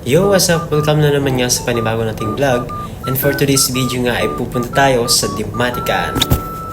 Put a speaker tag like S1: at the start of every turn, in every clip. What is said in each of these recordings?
S1: Yo, what's up? Welcome na naman nga sa panibago nating vlog. And for today's video nga ay pupunta tayo sa Dimatican.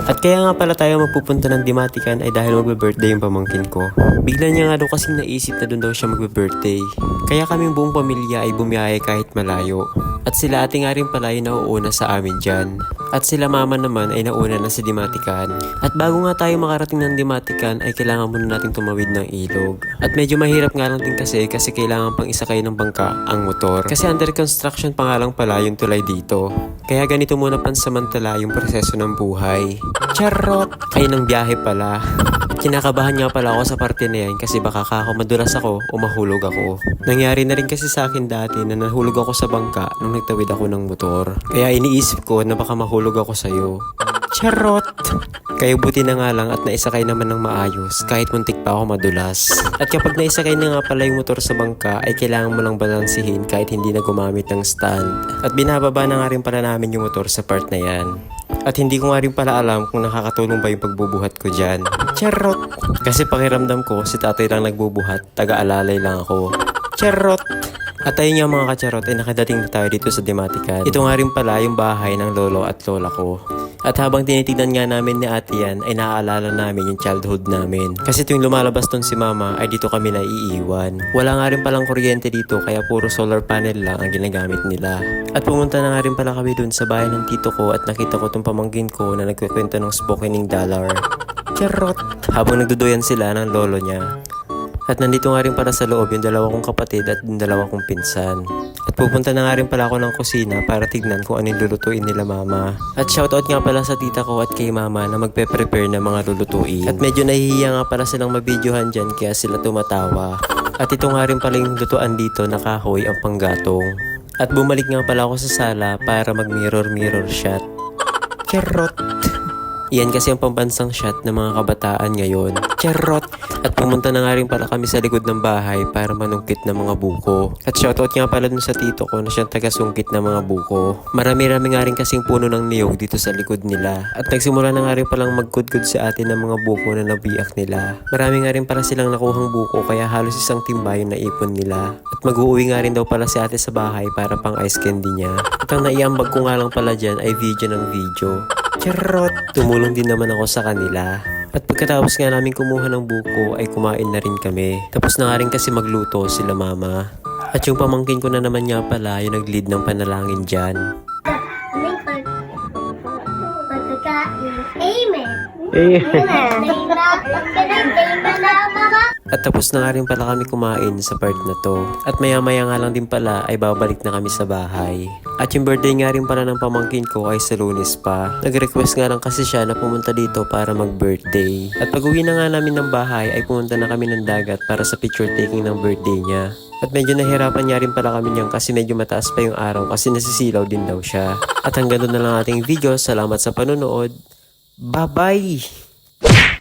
S1: At kaya nga pala tayo magpupunta ng Dimatican ay dahil magbe-birthday yung pamangkin ko. Bigla niya nga daw kasing naisip na doon daw siya magbe-birthday. Kaya kaming buong pamilya ay bumiyahe kahit malayo. At sila ate nga rin pala yung nauuna sa amin dyan. At sila mama naman ay nauna na sa Dimatican. At bago nga tayo makarating ng Dimatican ay kailangan muna nating tumawid ng ilog. At medyo mahirap nga lang din kasi kailangan pang isakay ng bangka ang motor. Kasi under construction pa nga lang pala yung tulay dito. Kaya ganito muna pansamantala yung proseso ng buhay. Charot! Ay ng biyahe pala. Kinakabahan nga pala ako sa parte na yan kasi baka ako madulas ako o mahulog ako. Nangyari na rin kasi sa akin dati na nahulog ako sa bangka nung nagtawid ako ng motor. Kaya iniisip ko na baka mahulog ako sa'yo. Charot! Kaya buti na nga lang at naisakay naman ng maayos kahit muntik pa ako madulas. At kapag naisakay na nga pala yung motor sa bangka ay kailangan mo lang balansihin kahit hindi na gumamit ng stand. At binababa na nga rin pala namin yung motor sa part na yan. At hindi ko nga rin pala alam kung nakakatulong ba yung pagbubuhat ko dyan. Charot! Kasi pakiramdam ko si tatay lang nagbubuhat, taga-alalay lang ako. Charot! At ayun nga mga kacharot ay nakadating na tayo dito sa Dimatican. Ito nga rin pala yung bahay ng lolo at lola ko. At habang tinitignan nga namin ni ate yan ay naaalala namin yung childhood namin. Kasi tuwing lumalabas ton si mama ay dito kami naiiwan. Wala nga rin palang kuryente dito kaya puro solar panel lang ang ginagamit nila. At pumunta na nga rin pala kami dun sa bahay ng tito ko at nakita ko tong pamangkin ko na nagkukwento ng spokening dollar. Charot! Habang nagduduyan sila ng lolo niya. At nandito nga rin para sa loob yung dalawa kong kapatid at yung dalawa kong pinsan. At pupunta na nga rin pala ako ng kusina para tignan kung anong lulutuin nila mama. At shoutout nga pala sa tita ko at kay mama na magpe-prepare ng mga lulutuin. At medyo nahihiya nga pala silang mabidyohan dyan kaya sila tumatawa. At ito nga rin pala yung lutuan dito na kahoy ang panggatong. At bumalik nga pala ako sa sala para mag mirror shot. Charot! Iyan kasi ang pambansang shot ng mga kabataan ngayon. Charot! At pumunta na nga rin pala kami sa likod ng bahay para manungkit ng mga buko. At shoutout nga pala dun sa tito ko na siyang taga-sungkit ng mga buko. Marami-rami nga rin kasing puno ng niyog dito sa likod nila. At nagsimula na nga rin palang magkudkud sa atin ng mga buko na nabiyak nila. Marami nga rin pala silang nakuhang buko kaya halos isang timba yung naipon nila. At mag-uuwi nga rin daw pala si ate sa bahay para pang ice candy niya. At ang naiambag ko nga lang pala dyan ay video ng video. Charot! Tumulong din naman ako sa kanila. At pagkatapos nga namin kumuha ng buko ay kumain na rin kami. Tapos na nga rin kasi magluto sila mama. At yung pamangkin ko na naman nga pala yung nag-lead ng panalangin dyan.
S2: Amen.
S1: At tapos na nga rin pala kami kumain sa part na to. At maya-maya nga lang din pala ay babalik na kami sa bahay. At yung birthday nga rin pala ng pamangkin ko ay sa Lunes pa. Nag-request nga lang kasi siya na pumunta dito para mag-birthday. At pag uwi na nga namin ng bahay ay pumunta na kami ng dagat para sa picture taking ng birthday niya. At medyo nahirapan nga rin pala kami niyan kasi medyo mataas pa yung araw kasi nasisilaw din daw siya. At hanggang doon na lang ating video. Salamat sa panonood. Bye-bye!